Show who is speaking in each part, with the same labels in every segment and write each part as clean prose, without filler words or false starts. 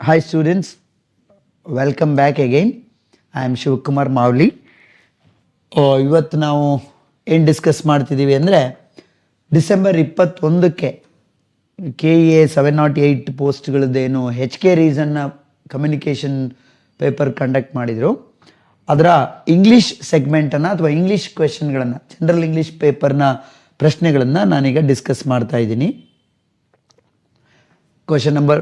Speaker 1: Hi students, welcome back again. I am Shivakumar Mavli. ಇವತ್ತು ನಾವು ಏನು ಡಿಸ್ಕಸ್ ಮಾಡ್ತಿದ್ದೀವಿ ಅಂದರೆ ಡಿಸೆಂಬರ್ 21ಕ್ಕೆ KEA 708 ಪೋಸ್ಟ್ಗಳದ್ದೇನು HK ರೀಸನ್ನ ಕಮ್ಯುನಿಕೇಷನ್ ಪೇಪರ್ ಕಂಡಕ್ಟ್ ಮಾಡಿದರು. ಅದರ ಇಂಗ್ಲೀಷ್ ಸೆಗ್ಮೆಂಟನ್ನು ಅಥವಾ ಇಂಗ್ಲೀಷ್ ಕ್ವೆಶನ್ಗಳನ್ನು, ಜನರಲ್ ಇಂಗ್ಲೀಷ್ ಪೇಪರ್ನ ಪ್ರಶ್ನೆಗಳನ್ನು ನಾನೀಗ ಡಿಸ್ಕಸ್ ಮಾಡ್ತಾ ಇದ್ದೀನಿ. ಕ್ವಶನ್ ನಂಬರ್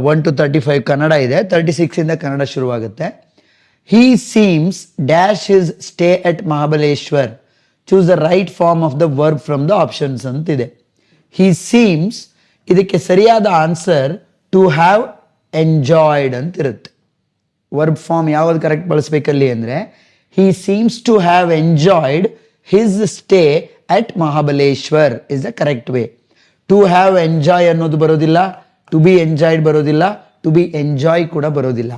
Speaker 1: 1 to 35 ಕನ್ನಡ ಇದೆ, 36 ಇಂದ ಕನ್ನಡ ಶುರುವಾಗುತ್ತೆ. He seems dash his stay at Mahabaleshwar. Choose the right form of the verb from the options ಅಂತಿದೆ. He seems ಇದಕ್ಕೆ ಸರಿಯಾದ ಆನ್ಸರ್ ಟು ಹ್ಯಾವ್ ಎಂಜಾಯ್ಡ್ ಅಂತಿರುತ್ತೆ. ವರ್ಬ್ ಫಾರ್ಮ್ ಯಾವ್ದು ಕರೆಕ್ಟ್ ಬಳಸಬೇಕಲ್ಲಿ ಅಂದರೆ he seems to have enjoyed his stay at Mahabaleshwar is the correct way. To have enjoy ಅನ್ನೋದು ಬರೋದಿಲ್ಲ, to B enjoyed ಬರೋದಿಲ್ಲ, to B enjoy ಕೂಡ ಬರೋದಿಲ್ಲ.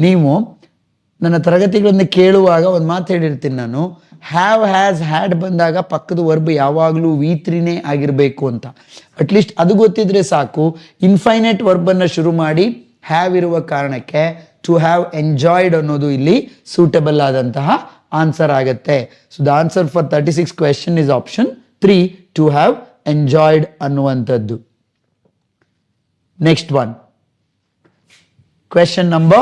Speaker 1: ನೀವು ನನ್ನ ತರಗತಿಗಳನ್ನು ಕೇಳುವಾಗ ಒಂದು ಮಾತು ಹೇಳಿರ್ತೀನಿ ನಾನು, ಹ್ಯಾವ್ ಹ್ಯಾಸ್ ಹ್ಯಾಡ್ ಬಂದಾಗ ಪಕ್ಕದ ವರ್ಬ್ ಯಾವಾಗಲೂ V3ನೇ ಆಗಿರಬೇಕು ಅಂತ. ಅಟ್ಲೀಸ್ಟ್ ಅದು ಗೊತ್ತಿದ್ರೆ ಸಾಕು. ಇನ್ಫೈನೈಟ್ ವರ್ಬನ್ನು ಶುರು ಮಾಡಿ ಹ್ಯಾವ್ ಇರುವ ಕಾರಣಕ್ಕೆ ಟು ಹ್ಯಾವ್ ಎಂಜಾಯ್ಡ್ ಅನ್ನೋದು ಇಲ್ಲಿ ಸೂಟಬಲ್ ಆದಂತಹ ಆನ್ಸರ್ ಆಗುತ್ತೆ. So the answer for 36 question is option 3, to have enjoyed ಅನ್ನುವಂಥದ್ದು. Next one. Question number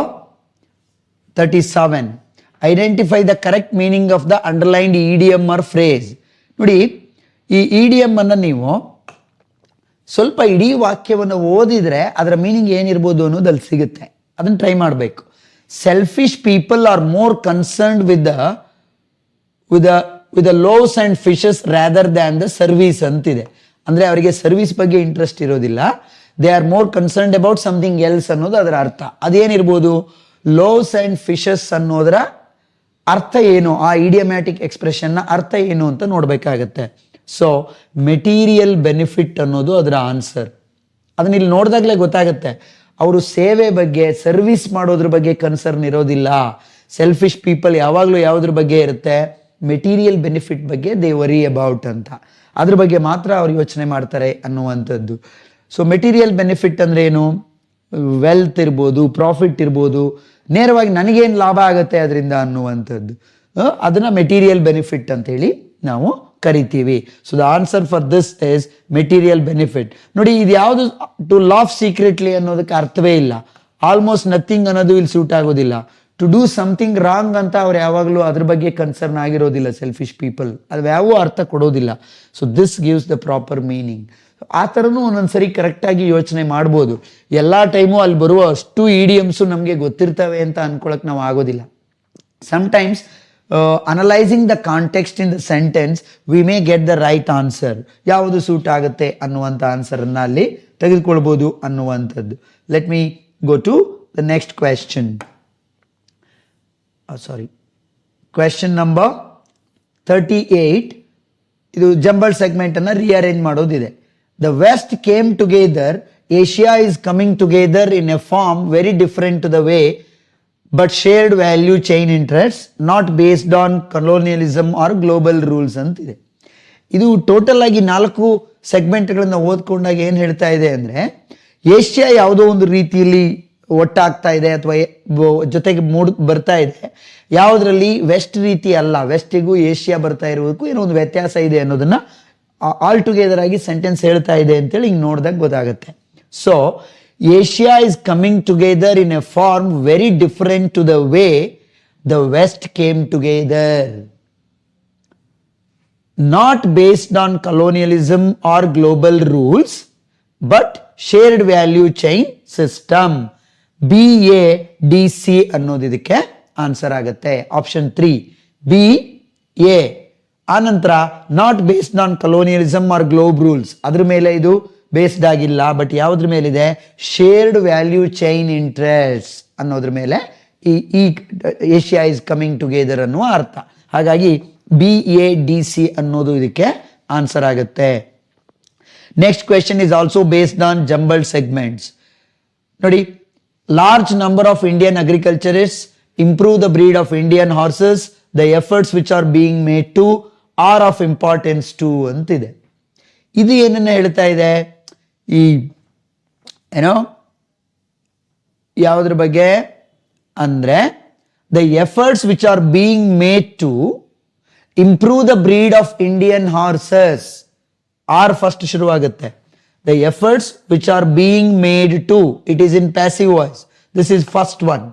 Speaker 1: 37. Identify the correct meaning of the underlined idiom or phrase. ನೋಡಿ, ಈ ಇಡಿಯಮ್ ಅನ್ನು ನೀವು ಸ್ವಲ್ಪ ಇಡೀ ವಾಕ್ಯವನ್ನು ಓದಿದ್ರೆ ಅದರ ಮೀನಿಂಗ್ ಏನಿರ್ಬೋದು ಅನ್ನೋದು ಅಲ್ಲಿ ಸಿಗುತ್ತೆ. ಅದನ್ನು ಟ್ರೈ ಮಾಡಬೇಕು. Selfish people are more concerned with the loaves and fishes rather than the service ಅಂತಿದೆ. ಅಂದರೆ ಅವರಿಗೆ ಸರ್ವಿಸ್ ಬಗ್ಗೆ ಇಂಟ್ರೆಸ್ಟ್ ಇರೋದಿಲ್ಲ, they are more concerned about something else ಅನ್ನೋದು ಅದರ ಅರ್ಥ. ಅದೇನಿರ್ಬೋದು? ಲೋವ್ಸ್ ಆ್ಯಂಡ್ ಫಿಶಸ್ ಅನ್ನೋದರ ಅರ್ಥ ಏನು, ಆ ಇಡಿಯಮ್ಯಾಟಿಕ್ ಎಕ್ಸ್ಪ್ರೆಷನ್ನ ಅರ್ಥ ಏನು ಅಂತ ನೋಡಬೇಕಾಗತ್ತೆ. ಸೊ ಮೆಟೀರಿಯಲ್ ಬೆನಿಫಿಟ್ ಅನ್ನೋದು ಅದರ ಆನ್ಸರ್. ಅದನ್ನ ಇಲ್ಲಿ ನೋಡಿದಾಗಲೇ ಗೊತ್ತಾಗುತ್ತೆ. ಅವರು ಸೇವೆ ಬಗ್ಗೆ, ಸರ್ವಿಸ್ ಮಾಡೋದ್ರ ಬಗ್ಗೆ ಕನ್ಸರ್ನ್ ಇರೋದಿಲ್ಲ. ಸೆಲ್ಫಿಶ್ ಪೀಪಲ್ ಯಾವಾಗಲೂ ಯಾವುದ್ರ ಬಗ್ಗೆ ಇರುತ್ತೆ? ಮೆಟೀರಿಯಲ್ ಬೆನಿಫಿಟ್ ಬಗ್ಗೆ ದೇ ವರಿ ಅಬೌಟ್ ಅಂತ. ಅದ್ರ ಬಗ್ಗೆ ಮಾತ್ರ ಅವ್ರು ಯೋಚನೆ ಮಾಡ್ತಾರೆ ಅನ್ನುವಂಥದ್ದು. ಸೊ ಮೆಟೀರಿಯಲ್ ಬೆನಿಫಿಟ್ ಅಂದರೆ ಏನು? ವೆಲ್ತ್ ಇರ್ಬೋದು, ಪ್ರಾಫಿಟ್ ಇರ್ಬೋದು, ನೇರವಾಗಿ ನನಗೇನು ಲಾಭ ಆಗುತ್ತೆ ಅದರಿಂದ ಅನ್ನುವಂಥದ್ದು, ಅದನ್ನು ಮೆಟೀರಿಯಲ್ ಬೆನಿಫಿಟ್ ಅಂತೇಳಿ ನಾವು ಕರಿತೀವಿ. So the answer for this is material benefit. ನೋಡಿ, ಇದು ಯಾವುದು ಟು ಲಾಫ್ ಸೀಕ್ರೆಟ್ಲಿ ಅನ್ನೋದಕ್ಕೆ ಅರ್ಥವೇ ಇಲ್ಲ. ಆಲ್ಮೋಸ್ಟ್ ನಥಿಂಗ್ ಅನ್ನೋದು ಇಲ್ಲಿ ಸೂಟ್ ಆಗೋದಿಲ್ಲ. ಟು ಡೂ ಸಮಥಿಂಗ್ ರಾಂಗ್ ಅಂತ ಅವ್ರು ಯಾವಾಗಲೂ ಅದ್ರ ಬಗ್ಗೆ ಕನ್ಸರ್ನ್ ಆಗಿರೋದಿಲ್ಲ. ಸೆಲ್ಫಿಶ್ ಪೀಪಲ್ ಅದು ಯಾವೂ ಅರ್ಥ ಕೊಡೋದಿಲ್ಲ. So this gives the proper meaning. ಆ ಥರನೂ ಒಂದೊಂದ್ಸರಿ ಕರೆಕ್ಟಾಗಿ ಯೋಚನೆ ಮಾಡ್ಬೋದು. ಎಲ್ಲ ಟೈಮು ಅಲ್ಲಿ ಬರುವ ಅಷ್ಟು ಇಡಿಯಮ್ಸು ನಮಗೆ ಗೊತ್ತಿರ್ತವೆ ಅಂತ ಅನ್ಕೊಳಕ್ಕೆ ನಾವು ಆಗೋದಿಲ್ಲ. Sometimes analysing the context in the sentence we may get the right answer. ಯಾವುದು ಸೂಟ್ ಆಗುತ್ತೆ ಅನ್ನುವಂಥ ಆನ್ಸರನ್ನು ಅಲ್ಲಿ ತೆಗೆದುಕೊಳ್ಬೋದು ಅನ್ನುವಂಥದ್ದು. Let me go to the next question. Question number 38. ಇದು ಜಂಬಲ್ ಸೆಗ್ಮೆಂಟನ್ನು ರಿಅರೇಂಜ್ ಮಾಡೋದಿದೆ. The West came together, Asia is coming together in a form very different to the way, but shared value chain interests, not based on colonialism or global rules ಅಂತಿದೆ. ಇದು total ಆಗಿ 4 ಸೆಗ್ಮೆಂಟ್ಗಳನ್ನು ಓದ್ಕೊಂಡಾಗ ಏನು ಹೇಳ್ತಾ ಇದೆ ಅಂದರೆ, Asia ಯಾವುದೋ ಒಂದು ರೀತಿಯಲ್ಲಿ ಒಟ್ಟಾಗ್ತಾ ಇದೆ ಅಥವಾ ಜೊತೆಗೆ ಬರ್ತಾ ಇದೆ. ಯಾವುದರಲ್ಲಿ ವೆಸ್ಟ್ ರೀತಿ ಅಲ್ಲ, ವೆಸ್ಟಿಗೂ ಏಷ್ಯಾ ಬರ್ತಾ ಇರೋದಕ್ಕೂ ಏನೋ ಒಂದು ವ್ಯತ್ಯಾಸ ಇದೆ ಅನ್ನೋದನ್ನ ಆಲ್ ಟುಗೆದರ್ ಆಗಿ ಸೆಂಟೆನ್ಸ್ ಹೇಳ್ತಾ ಇದೆ ಅಂತೇಳಿ ಹಿಂಗೆ ನೋಡಿದಾಗ ಗೊತ್ತಾಗುತ್ತೆ. So Asia is coming together in a form very different to the way the West came together, not based on colonialism or global rules but shared value chain system. BADC ಅನ್ನೋದು ಇದಕ್ಕೆ answer ಆಗುತ್ತೆ. Option 3 BA. ಆನಂತರ not based on colonialism or globe rules, ಅದ್ರ ಮೇಲೆ ಇದು based ಆಗಿಲ್ಲ. But ಯಾವುದ್ರ ಮೇಲಿದೆ? ಶೇರ್ಡ್ ವ್ಯಾಲ್ಯೂ ಚೈನ್ ಇಂಟ್ರೆಸ್ಟ್ ಅನ್ನೋದ್ರ ಮೇಲೆ ಈ ಏಷ್ಯಾ ಇಸ್ ಕಮಿಂಗ್ ಟುಗೆದರ್ ಅನ್ನುವ ಅರ್ಥ. ಹಾಗಾಗಿ BADC ಅನ್ನೋದು ಇದಕ್ಕೆ ಆನ್ಸರ್ ಆಗುತ್ತೆ. Next question is also based on jumbled segments. ನೋಡಿ, large number of Indian agriculturists improve the breed of Indian horses, the efforts which are being made to are of importance to ಅಂತಿದೆ. ಇದು ಏನನ್ನ ಹೇಳ್ತಾ ಇದೆ? ಈ ಏನೋ ಯಾವುದ್ರ ಬಗ್ಗೆ ಅಂದ್ರೆ the efforts which are being made to improve the breed of Indian horses. R first ಶುರುವಾಗುತ್ತೆ. The efforts which are being made to, it is in passive voice. This is first one.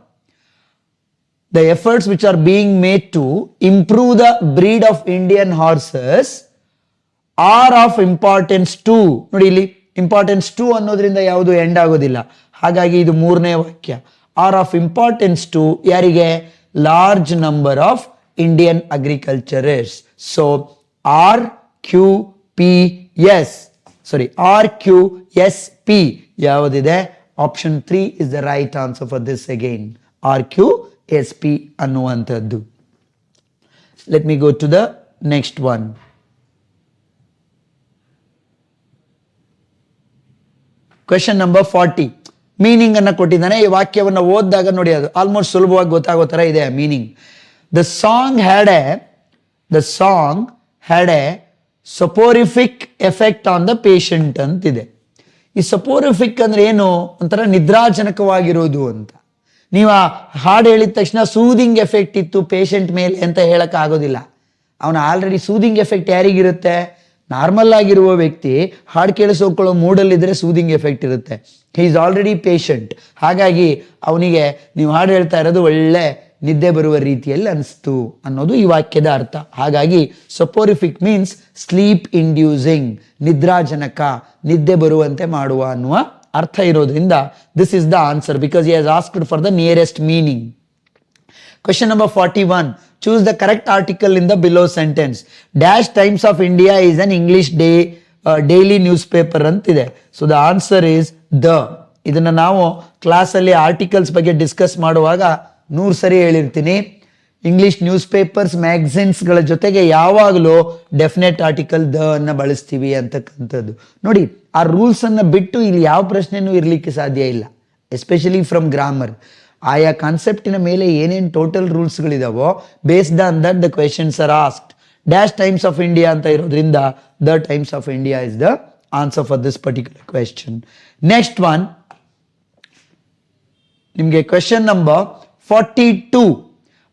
Speaker 1: The efforts which are being made to improve the breed of Indian horses are of importance to. ನೋಡಿ ಇಲ್ಲಿ importance to ಅನ್ನೋದ್ರಿಂದ ಯಾವುದು end ಆಗೋದಿಲ್ಲ, ಹಾಗಾಗಿ ಇದು ಮೂರನೇ ವಾಕ್ಯ. Are of importance to ಯಾರಿಗೆ? Large number of Indian agriculturers. So R Q P S, sorry R Q S P ಯಾವುದಿದೆ? Option 3 is the right answer for this again. R Q S P ಅನ್ನುವಂಥದ್ದು. Let me go to the next one. Question number 40. Meaning ಅನ್ನ ಕೊಟ್ಟಿದ್ದಾನೆ. ಈ ವಾಕ್ಯವನ್ನು ಓದಿದಾಗ ನೋಡಿ ಅದು almost ಸುಲಭವಾಗಿ ಗೊತ್ತಾಗೋ ತರ ಇದೆ meaning. The song had a soporific effect on the patient ಅಂತಿದೆ. ಈ ಸಪೋರಿಫಿಕ್ ಅಂದ್ರೆ ಏನು? ಒಂಥರ ನಿದ್ರಾಜನಕವಾಗಿರೋದು ಅಂತ. ನೀವು ಆ ಹಾಡು ಹೇಳಿದ ತಕ್ಷಣ ಸೂದಿಂಗ್ ಎಫೆಕ್ಟ್ ಇತ್ತು ಪೇಷಂಟ್ ಮೇಲೆ ಅಂತ ಹೇಳಕ್ ಆಗೋದಿಲ್ಲ. ಅವನ ಆಲ್ರೆಡಿ ಸೂದಿಂಗ್ ಎಫೆಕ್ಟ್ ಯಾರಿಗಿರುತ್ತೆ? ನಾರ್ಮಲ್ ಆಗಿರುವ ವ್ಯಕ್ತಿ ಹಾಡು ಕೇಳಿಸ್ಕೊಳ್ಳೋ ಮೂಡಲ್ಲಿದ್ರೆ ಸೂದಿಂಗ್ ಎಫೆಕ್ಟ್ ಇರುತ್ತೆ. He is already patient. ಹಾಗಾಗಿ ಅವನಿಗೆ ನೀವು ಹಾಡು ಹೇಳ್ತಾ ಇರೋದು ಒಳ್ಳೆ ನಿದ್ದೆ ಬರುವ ರೀತಿಯಲ್ಲಿ ಅನಿಸ್ತು ಅನ್ನೋದು ಈ ವಾಕ್ಯದ ಅರ್ಥ. ಹಾಗಾಗಿ ಸಪೋರಿಫಿಕ್ ಮೀನ್ಸ್ ಸ್ಲೀಪ್ ಇಂಡ್ಯೂಸಿಂಗ್, ನಿದ್ರಾಜನಕ, ನಿದ್ದೆ ಬರುವಂತೆ ಮಾಡುವ ಅನ್ನುವ ಅರ್ಥ ಇರೋದ್ರಿಂದ this is the answer because he has asked for the nearest meaning. Question number 41. Choose the correct article in the below sentence. Dash Times of India is an English daily newspaper ಅಂತಿದೆ. So the answer is the. ಇದನ್ನ ನಾವು ಕ್ಲಾಸಲ್ಲಿ articles ಬಗ್ಗೆ discuss ಮಾಡುವಾಗ 100 ಸರಿ ಹೇಳಿರ್ತೀನಿ. English news papers ಮ್ಯಾಗಝಿನ್ಸ್ಗಳ ಜೊತೆಗೆ ಯಾವಾಗಲೂ ಡೆಫಿನೆಟ್ ಆರ್ಟಿಕಲ್ ದ ಅನ್ನ ಬಳಸ್ತೀವಿ ಅಂತಕ್ಕಂಥದ್ದು. ನೋಡಿ, ಆ ರೂಲ್ಸ್ ಅನ್ನ ಬಿಟ್ಟು ಇಲ್ಲಿ ಯಾವ ಪ್ರಶ್ನೆನೂ ಇರಲಿಕ್ಕೆ ಸಾಧ್ಯ ಇಲ್ಲ, ಎಸ್ಪೆಷಲಿ ಫ್ರಮ್ ಗ್ರಾಮರ್. ಆಯಾ ಕಾನ್ಸೆಪ್ಟಿನ ಮೇಲೆ ಏನೇನು ಟೋಟಲ್ ರೂಲ್ಸ್ಗಳಿದಾವೋ based on that the questions are asked. Dash Times of India ಅಂತ ಇರೋದ್ರಿಂದ the Times of India is the answer for this particular question. Next one ನಿಮಗೆ question number 42.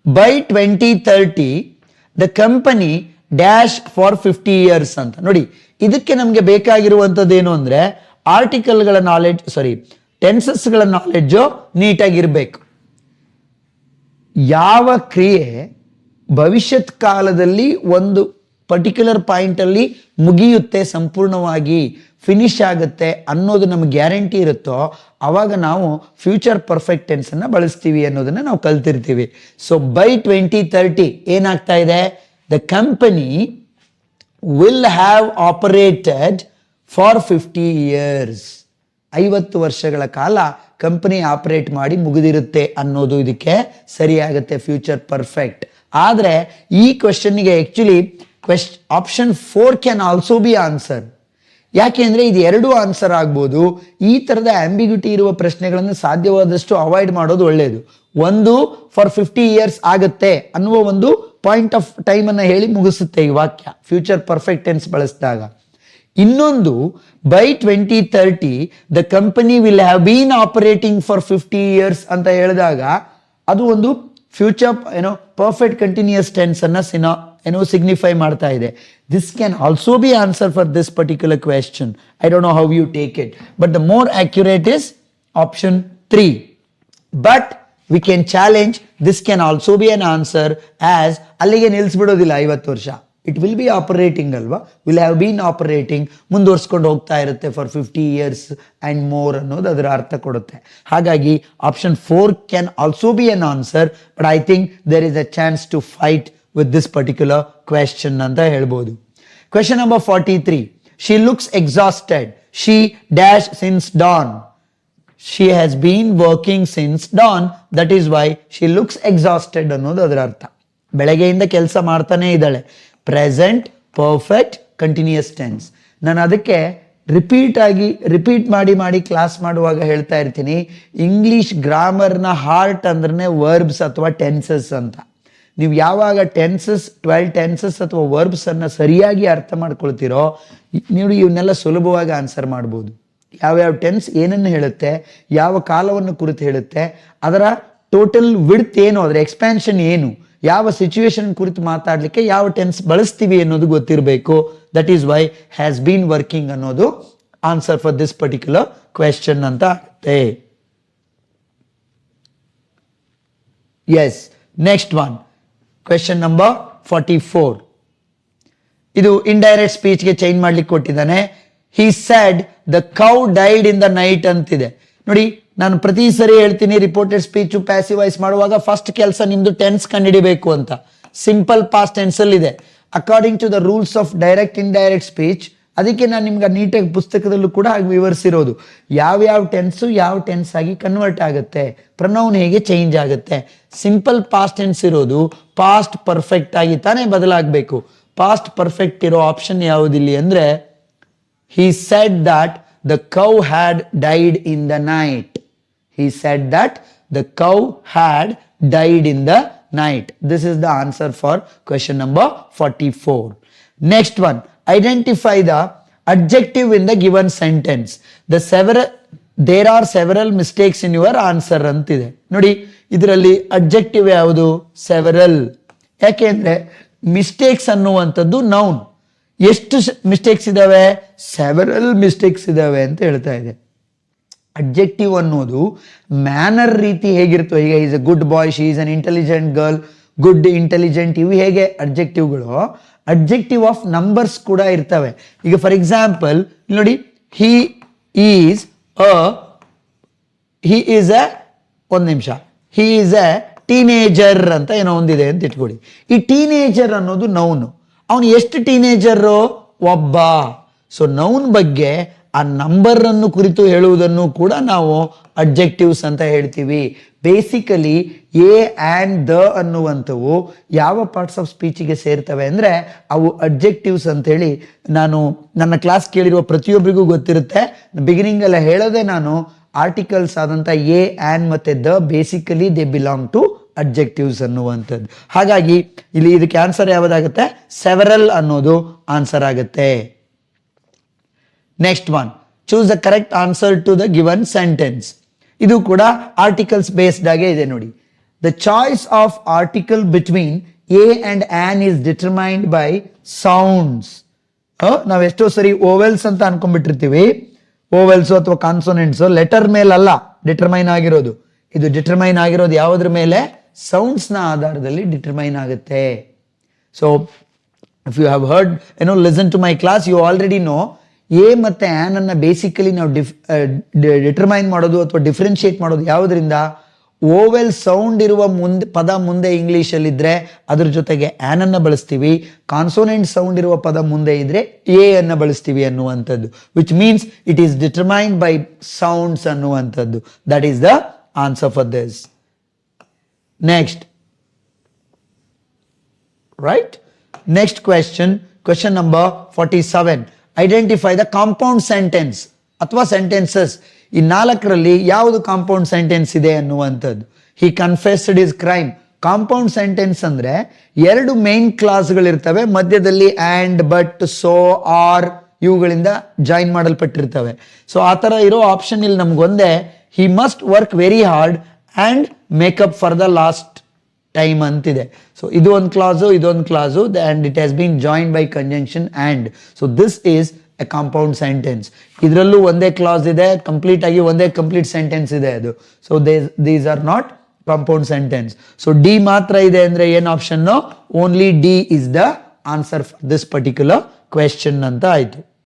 Speaker 1: By 2030 the company dash for 50 years ಅಂತ. ನೋಡಿ, ಇದಕ್ಕೆ ನಮಗೆ ಬೇಕಾಗಿರುವಂಥದ್ದು ಏನು ಅಂದ್ರೆ ಆರ್ಟಿಕಲ್ಗಳ knowledge, ಟೆನ್ಸಸ್ಗಳ knowledge ನೀಟಾಗಿರ್ಬೇಕು. ಯಾವ ಕ್ರಿಯೆ ಭವಿಷ್ಯತ್ ಕಾಲದಲ್ಲಿ ಒಂದು ಪರ್ಟಿಕ್ಯುಲರ್ ಪಾಯಿಂಟ್ ಅಲ್ಲಿ ಮುಗಿಯುತ್ತೆ, ಸಂಪೂರ್ಣವಾಗಿ ಫಿನಿಶ್ ಆಗುತ್ತೆ ಅನ್ನೋದು ನಮ್ಗೆ ಗ್ಯಾರಂಟಿ ಇರುತ್ತೋ ಅವಾಗ ನಾವು ಫ್ಯೂಚರ್ ಪರ್ಫೆಕ್ಟ್ ಟೆನ್ಸ್ ಅನ್ನ ಬಳಸ್ತೀವಿ ಅನ್ನೋದನ್ನ ನಾವು ಕಲ್ತಿರ್ತೀವಿ. ಸೊ ಬೈ 2030 ಏನಾಗ್ತಾ ಇದೆ? The company will have operated for 50 years. 50 ವರ್ಷಗಳ ಕಾಲ ಕಂಪನಿ ಆಪರೇಟ್ ಮಾಡಿ ಮುಗಿದಿರುತ್ತೆ ಅನ್ನೋದು ಇದಕ್ಕೆ ಸರಿಯಾಗುತ್ತೆ, ಫ್ಯೂಚರ್ ಪರ್ಫೆಕ್ಟ್. ಆದರೆ ಈ ಕ್ವೆಶನ್ಗೆ actually option 4 can also be answer. ಯಾಕೆ ಅಂದರೆ ಇದು ಎರಡೂ ಆನ್ಸರ್ ಆಗ್ಬೋದು. ಈ ಥರದ ಆಂಬಿಗ್ಯೂಟಿ ಇರುವ ಪ್ರಶ್ನೆಗಳನ್ನು ಸಾಧ್ಯವಾದಷ್ಟು ಅವಾಯ್ಡ್ ಮಾಡೋದು ಒಳ್ಳೆಯದು. ಒಂದು ಫಾರ್ 50 years ಆಗುತ್ತೆ ಅನ್ನುವ ಒಂದು ಪಾಯಿಂಟ್ ಆಫ್ ಟೈಮ್ ಅನ್ನು ಹೇಳಿ ಮುಗಿಸುತ್ತೆ ಈ ವಾಕ್ಯ ಫ್ಯೂಚರ್ ಪರ್ಫೆಕ್ಟ್ ಟೆನ್ಸ್ ಬಳಸಿದಾಗ. ಇನ್ನೊಂದು by 2030 the company will have been operating for 50 years ಅಂತ ಹೇಳಿದಾಗ ಅದು ಒಂದು ಫ್ಯೂಚರ್ ಪರ್ಫೆಕ್ಟ್ ಕಂಟಿನ್ಯೂಸ್ ಟೆನ್ಸ್ ಅನ್ನ ಸಿಗ್ನಿಫೈ ಮಾಡ್ತಾ ಇದೆ. This can also be answer for this particular question. I don't know how you take it, but the more accurate is option 3. But we can challenge this can also be an answer as ಅಲ್ಲಿಗೆ ನಿಲ್ಲಿಸ್ಬಿಡೋದಿಲ್ಲ 50 ವರ್ಷ. It will be operating ಅಲ್ವಾ, will have been operating, ಮುಂದುವರ್ಸ್ಕೊಂಡು ಹೋಗ್ತಾ ಇರುತ್ತೆ for 50 years and more ಅನ್ನೋದು ಅದರ ಅರ್ಥ ಕೊಡುತ್ತೆ. ಹಾಗಾಗಿ option 4 can also be an answer, but I think there is a chance to fight with this particular question ಅಂತ ಹೇಳ್ಬೋದು. Question number 43. She looks exhausted. She dash since dawn. She has been working since dawn, that is why she looks exhausted ಅನ್ನೋದು ಅದರ ಅರ್ಥ. ಬೆಳಗ್ಗೆಯಿಂದ ಕೆಲಸ ಮಾಡ್ತಾನೆ ಇದ್ದಾಳೆ. Present perfect continuous tense. ನಾನು ಅದಕ್ಕೆ ರಿಪೀಟ್ ಮಾಡಿ ಕ್ಲಾಸ್ ಮಾಡುವಾಗ ಹೇಳ್ತಾ ಇರ್ತೀನಿ, ಇಂಗ್ಲಿಷ್ ಗ್ರಾಮರ್ನ ಹಾರ್ಟ್ ಅಂದ್ರೆ ವರ್ಬ್ಸ್ ಅಥವಾ ಟೆನ್ಸಸ್ ಅಂತ. ನೀವು ಯಾವಾಗ 12 ಟೆನ್ಸಸ್ ಅಥವಾ ವರ್ಬ್ಸ್ ಅನ್ನ ಸರಿಯಾಗಿ ಅರ್ಥ ಮಾಡ್ಕೊಳ್ತೀರೋ ನೀವು ಇವನ್ನೆಲ್ಲ ಸುಲಭವಾಗಿ ಆನ್ಸರ್ ಮಾಡ್ಬೋದು. ಯಾವ್ಯಾವ ಟೆನ್ಸ್ ಏನನ್ನು ಹೇಳುತ್ತೆ, ಯಾವ ಕಾಲವನ್ನು ಕುರಿತು ಹೇಳುತ್ತೆ, ಅದರ ಟೋಟಲ್ ವಿಡ್ತ್ ಏನು, ಅದರ ಎಕ್ಸ್ಪ್ಯಾನ್ಷನ್ ಏನು, ಯಾವ ಸಿಚುವೇಶನ್ ಕುರಿತು ಮಾತಾಡಲಿಕ್ಕೆ ಯಾವ ಟೆನ್ಸ್ ಬಳಸ್ತೀವಿ ಅನ್ನೋದು ಗೊತ್ತಿರಬೇಕು. That is why has been working ಅನ್ನೋದು answer for this particular question ಅಂತ ಆಗುತ್ತೆ. Yes, next one, question number 44. ಇದು ಇಂಡೈರೆಕ್ಟ್ ಸ್ಪೀಚ್ಗೆ ಚೇಂಜ್ ಮಾಡ್ಲಿಕ್ಕೆ ಕೊಟ್ಟಿದ್ದಾನೆ. He said the cow died in the night ಅಂತಿದೆ. ನೋಡಿ, ನಾನು ಪ್ರತಿ ಸರಿ ಹೇಳ್ತೀನಿ ರಿಪೋರ್ಟೆಡ್ ಸ್ಪೀಚ್ ಪ್ಯಾಸಿವ್ ವಾಯ್ಸ್ ಮಾಡುವಾಗ ಫಸ್ಟ್ ಕೆಲಸ ನಿಮ್ದು ಟೆನ್ಸ್ ಕಂಡುಹಿಡಿಬೇಕು ಅಂತ. ಸಿಂಪಲ್ ಪಾಸ್ಟ್ ಟೆನ್ಸ್ ಅಲ್ಲಿ ಇದೆ according to the rules of direct indirect speech. ಅದಕ್ಕೆ ನಾನು ನಿಮ್ಗೆ ನೀಟಾಗಿ ಪುಸ್ತಕದಲ್ಲೂ ಕೂಡ ಹಾಗೆ ವಿವರಿಸಿರೋದು. ಯಾವ್ಯಾವ ಟೆನ್ಸು ಯಾವ ಟೆನ್ಸ್ ಆಗಿ ಕನ್ವರ್ಟ್ ಆಗುತ್ತೆ, ಪ್ರನೌನ್ ಹೇಗೆ ಚೇಂಜ್ ಆಗುತ್ತೆ. ಸಿಂಪಲ್ ಪಾಸ್ಟ್ ಟೆನ್ಸ್ ಇರೋದು ಪಾಸ್ಟ್ ಪರ್ಫೆಕ್ಟ್ ಆಗಿ ತಾನೇ ಬದಲಾಗಬೇಕು. ಪಾಸ್ಟ್ ಪರ್ಫೆಕ್ಟ್ ಇರೋ ಆಪ್ಷನ್ ಯಾವುದಿಲ್ಲಿ ಅಂದ್ರೆ he said that the cow had died in the night. He said that the cow had died in the night. This is the answer for question number 44. Next one, identify the adjective in the given sentence. There are several mistakes in your answer ಅಂತಿದೆ. ನೋಡಿ, ಇದರಲ್ಲಿ adjective ಯಾವುದು? Several. ಯಾಕೆಂದ್ರೆ mistakes ಅನ್ನುವಂಥದ್ದು noun. ಎಷ್ಟು mistakes ಇದಾವೆ? Several mistakes ಇದಾವೆ ಅಂತ ಹೇಳ್ತಾ ಇದೆ. ಅಡ್ಜೆಕ್ಟಿವ್ ಅನ್ನೋದು ಮ್ಯಾನರ್ ರೀತಿ ಹೇಗಿರ್ತವೆ, ಈಗ is a good boy, she is an intelligent girl, good, intelligent, ಇವು ಹೇಗೆ ಅಡ್ಜೆಕ್ಟಿವ್ಗಳು, ಅಡ್ಜೆಕ್ಟಿವ್ ಆಫ್ ನಂಬರ್ಸ್ ಕೂಡ ಇರ್ತವೆ. ಈಗ ಫಾರ್ ಎಕ್ಸಾಂಪಲ್ ನೋಡಿ, ಹಿ ಈಸ್ ಎ, ಒಂದು ನಿಮಿಷ, ಹಿ ಈಸ್ ಎ ಟೀನೇಜರ್ ಅಂತ ಏನೋ ಒಂದಿದೆ ಅಂತ ಇಟ್ಕೊಳ್ಳಿ. ಈ ಟೀನೇಜರ್ ಅನ್ನೋದು ನೌನು. ಅವನು ಎಷ್ಟು ಟೀನೇಜರು? ಒಬ್ಬ. ಸೊ ನೌನ್ ಬಗ್ಗೆ ಆ ನಂಬರ್ ಅನ್ನು ಕುರಿತು ಹೇಳುವುದನ್ನು ಕೂಡ ನಾವು ಅಡ್ಜೆಕ್ಟಿವ್ಸ್ ಅಂತ ಹೇಳ್ತೀವಿ. ಬೇಸಿಕಲಿ ಎ ಆ್ಯಂಡ್ ದ ಅನ್ನುವಂಥವು ಯಾವ ಪಾರ್ಟ್ಸ್ ಆಫ್ ಸ್ಪೀಚಿಗೆ ಸೇರ್ತವೆ ಅಂದರೆ ಅವು ಅಡ್ಜೆಕ್ಟಿವ್ಸ್ ಅಂತೇಳಿ ನಾನು ನನ್ನ ಕ್ಲಾಸ್ ಕೇಳಿರುವ ಪ್ರತಿಯೊಬ್ಬರಿಗೂ ಗೊತ್ತಿರುತ್ತೆ. ಬಿಗಿನಿಂಗ್ ಎಲ್ಲ ಹೇಳೋದೆ ನಾನು ಆರ್ಟಿಕಲ್ಸ್ ಆದಂಥ ಎ ಆ್ಯಂಡ್ ಮತ್ತು the basically they belong to adjectives ಅನ್ನುವಂಥದ್ದು. ಹಾಗಾಗಿ ಇಲ್ಲಿ ಇದಕ್ಕೆ ಆನ್ಸರ್ ಯಾವುದಾಗುತ್ತೆ? ಸೆವೆರಲ್ ಅನ್ನೋದು ಆನ್ಸರ್ ಆಗುತ್ತೆ. Next one, choose the correct answer to the given sentence. ಇದು ಕೂಡ ಆರ್ಟಿಕಲ್ಸ್ ಬೇಸ್ಡ್ ಆಗೇ ಇದೆ ನೋಡಿ. The choice of article between a and an is determined by sounds. ನಾವೆಷ್ಟೋ ಸರಿ ಓವೆಲ್ಸ್ ಅಂತ ಅನ್ಕೊಂಡ್ಬಿಟ್ಟಿರ್ತೀವಿ. ಓವೆಲ್ಸ್ ಅಥವಾ ಕಾನ್ಸೋನೆಂಟ್ಸ್ ಲೆಟರ್ ಮೇಲಲ್ಲ ಡಿಟರ್ಮೈನ್ ಆಗಿರೋದು. ಇದು ಡಿಟರ್ಮೈನ್ ಆಗಿರೋದು ಯಾವುದ್ರ ಮೇಲೆ? ಸೌಂಡ್ಸ್ನ ಆಧಾರದಲ್ಲಿ ಡಿಟರ್ಮೈನ್ ಆಗುತ್ತೆ. So if you have heard listen to my class, you already know a ಮತ್ತು ಆ್ಯನ್ ಅನ್ನ ಬೇಸಿಕಲಿ ನಾವು ಡಿಟರ್ಮೈನ್ ಮಾಡೋದು ಅಥವಾ ಡಿಫ್ರೆನ್ಶಿಯೇಟ್ ಮಾಡೋದು ಯಾವುದರಿಂದ? ಓವೆಲ್ ಸೌಂಡ್ ಇರುವ ಪದ ಮುಂದೆ ಇಂಗ್ಲೀಷಲ್ಲಿದ್ದರೆ ಅದ್ರ ಜೊತೆಗೆ ಆ್ಯನ್ ಅನ್ನು ಬಳಸ್ತೀವಿ. ಕಾನ್ಸೋನೆಂಟ್ ಸೌಂಡ್ ಇರುವ ಪದ ಮುಂದೆ ಇದ್ರೆ ಎ ಅನ್ನು ಬಳಸ್ತೀವಿ ಅನ್ನುವಂಥದ್ದು. Which means it is determined by sounds ಅನ್ನುವಂಥದ್ದು. That is the answer for this. Next, right? Next question, question number 47. Identify the compound sentence ಅಥವಾ sentences. ಈ ನಾಲ್ಕರಲ್ಲಿ ಯಾವುದು ಕಾಂಪೌಂಡ್ ಸೆಂಟೆನ್ಸ್ ಇದೆ ಅನ್ನುವಂಥದ್ದು. he confessed his crime. Compound sentence ಅಂದ್ರೆ ಎರಡು main ಕ್ಲಾಸ್ಗಳಿರ್ತವೆ, ಮಧ್ಯದಲ್ಲಿ ಆ್ಯಂಡ್, ಬಟ್, ಸೋ, ಆರ್ ಇವುಗಳಿಂದ ಜಾಯಿನ್ ಮಾಡಲ್ಪಟ್ಟಿರ್ತವೆ. ಸೊ ಆ ಥರ ಇರೋ ಆಪ್ಷನ್ ಇಲ್ಲಿ ನಮ್ಗೊಂದೇ, he must work very hard and make up for the lost time ಅಂತಿದೆ. ಸೊ ಇದು ಒಂದು ಕ್ಲಾಸು, ಇದೊಂದು class, and it has been joined by conjunction and. So this is a compound sentence. ಇದರಲ್ಲೂ ಒಂದೇ ಕ್ಲಾಸ್ ಇದೆ, complete ಆಗಿ ಒಂದೇ complete sentence ಇದೆ ಅದು. So these are not compound sentence. So D ಮಾತ್ರ ಇದೆ ಅಂದ್ರೆ ಏನು option? Only D is the answer for this particular question ಅಂತ ಆಯ್ತು.